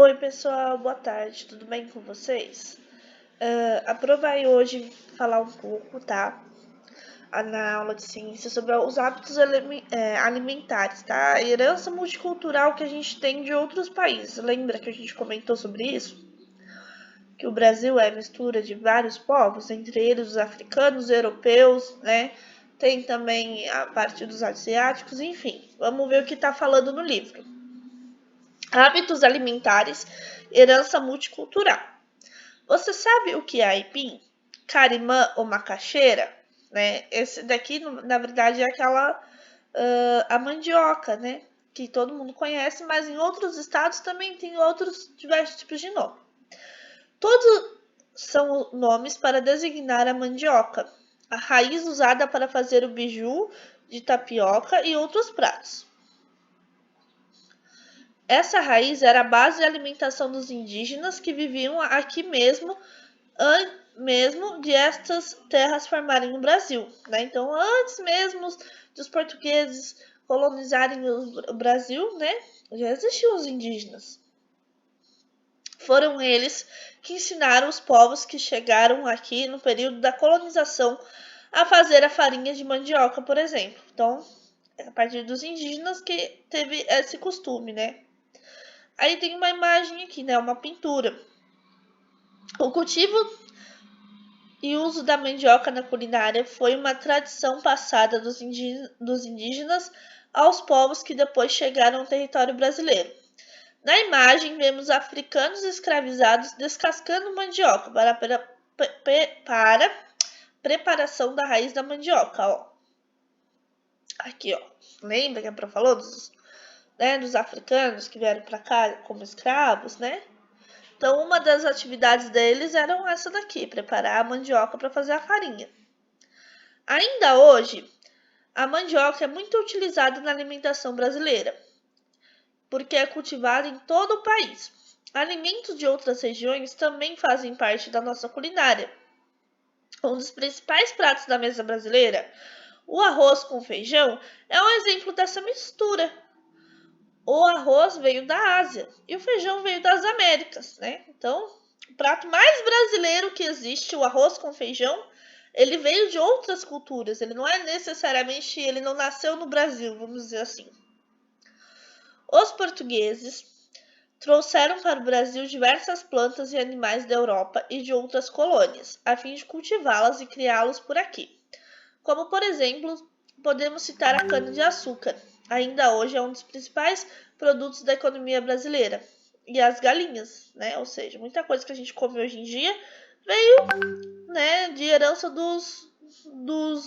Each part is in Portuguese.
Oi pessoal, boa tarde, tudo bem com vocês? Aprovei hoje falar um pouco, tá? Na aula de ciência sobre os hábitos alimentares, tá? A herança multicultural que a gente tem de outros países. Lembra que a gente comentou sobre isso? Que o Brasil é mistura de vários povos, entre eles os africanos, europeus, né? Tem também a parte dos asiáticos, enfim. Vamos ver o que está falando no livro. Hábitos alimentares, herança multicultural. Você sabe o que é aipim? Carimã ou macaxeira? Né? Esse daqui, na verdade, é aquela a mandioca, né? Que todo mundo conhece, mas em outros estados também tem outros diversos tipos de nome. Todos são nomes para designar a mandioca, a raiz usada para fazer o biju de tapioca e outros pratos. Essa raiz era a base de alimentação dos indígenas que viviam aqui mesmo de estas terras formarem o Brasil, né? Então, antes mesmo dos portugueses colonizarem o Brasil, né? Já existiam os indígenas. Foram eles que ensinaram os povos que chegaram aqui no período da colonização a fazer a farinha de mandioca, por exemplo. Então, é a partir dos indígenas que teve esse costume, né? Aí tem uma imagem aqui, né? Uma pintura. O cultivo e o uso da mandioca na culinária foi uma tradição passada dos indígenas aos povos que depois chegaram ao território brasileiro. Na imagem, vemos africanos escravizados descascando mandioca para preparação da raiz da mandioca. Ó. Aqui, ó. Lembra que a Pro falou dos africanos que vieram para cá como escravos, né? Então, uma das atividades deles era essa daqui, preparar a mandioca para fazer a farinha. Ainda hoje, a mandioca é muito utilizada na alimentação brasileira, porque é cultivada em todo o país. Alimentos de outras regiões também fazem parte da nossa culinária. Um dos principais pratos da mesa brasileira, o arroz com feijão, é um exemplo dessa mistura. O arroz veio da Ásia e o feijão veio das Américas, né? Então, o prato mais brasileiro que existe, o arroz com feijão, ele veio de outras culturas. Ele não é necessariamente, ele não nasceu no Brasil, vamos dizer assim. Os portugueses trouxeram para o Brasil diversas plantas e animais da Europa e de outras colônias, a fim de cultivá-las e criá-los por aqui. Como, por exemplo, podemos citar a cana-de-açúcar. Ainda hoje é um dos principais produtos da economia brasileira. E as galinhas, né? Ou seja, muita coisa que a gente come hoje em dia veio, né, de herança dos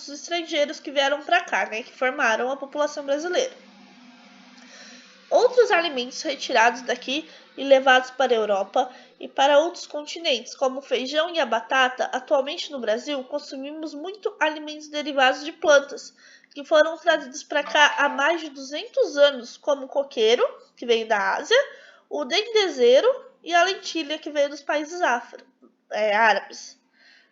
estrangeiros que vieram para cá, né? Que formaram a população brasileira. Outros alimentos retirados daqui e levados para a Europa e para outros continentes, como o feijão e a batata, atualmente no Brasil consumimos muito alimentos derivados de plantas, que foram trazidos para cá há mais de 200 anos, como o coqueiro, que veio da Ásia, o dendezeiro e a lentilha, que veio dos países árabes.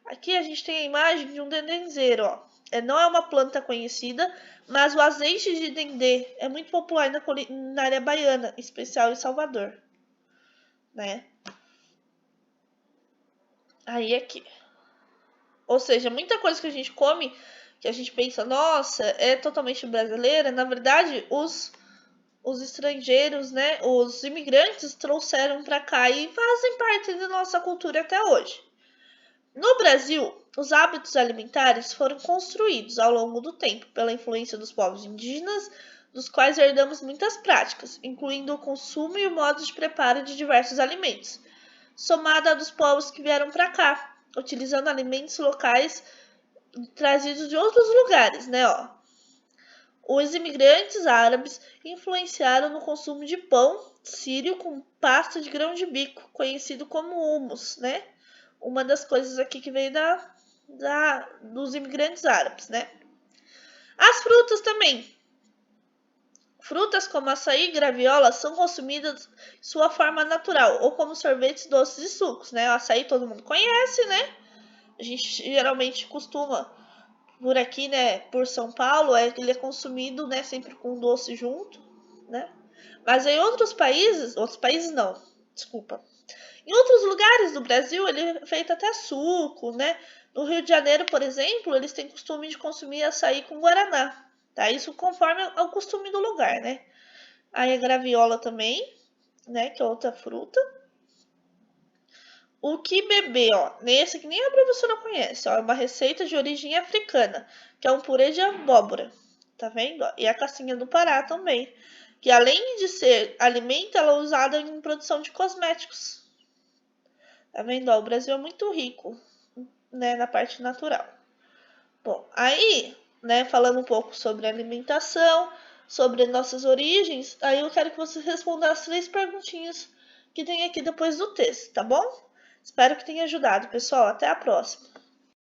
Aqui a gente tem a imagem de um dendezeiro, ó. Não é uma planta conhecida, mas o azeite de dendê é muito popular na culinária baiana, em especial em Salvador, né? Aí aqui. Ou seja, muita coisa que a gente come, que a gente pensa, nossa, é totalmente brasileira, na verdade, os estrangeiros, né, os imigrantes trouxeram para cá e fazem parte da nossa cultura até hoje. No Brasil, os hábitos alimentares foram construídos ao longo do tempo pela influência dos povos indígenas, dos quais herdamos muitas práticas, incluindo o consumo e o modo de preparo de diversos alimentos, somada a dos povos que vieram para cá, utilizando alimentos locais trazidos de outros lugares, né? Ó. Os imigrantes árabes influenciaram no consumo de pão sírio com pasta de grão de bico, conhecido como hummus, né? Uma das coisas aqui que veio dos imigrantes árabes, né? As frutas também. Frutas como açaí e graviola são consumidas em sua forma natural, ou como sorvetes, doces e sucos, né? O açaí todo mundo conhece, né? A gente geralmente costuma, por aqui, né, por São Paulo, ele é consumido, né, sempre com doce junto, né? Mas em outros países não, Desculpa. Em outros lugares do Brasil, ele é feito até suco, né? No Rio de Janeiro, por exemplo, eles têm costume de consumir açaí com guaraná, tá? Isso conforme ao costume do lugar, né? Aí a graviola também, né? Que é outra fruta. O quimbebê, ó, nesse que nem a professora conhece, ó, é uma receita de origem africana, que é um purê de abóbora, tá vendo? E a casquinha do Pará também, que além de ser alimento, ela é usada em produção de cosméticos. Tá vendo? Ó, o Brasil é muito rico, né, na parte natural. Bom, aí, né, falando um pouco sobre alimentação, sobre nossas origens, aí eu quero que você responda as 3 perguntinhas que tem aqui depois do texto, tá bom? Espero que tenha ajudado, pessoal. Até a próxima!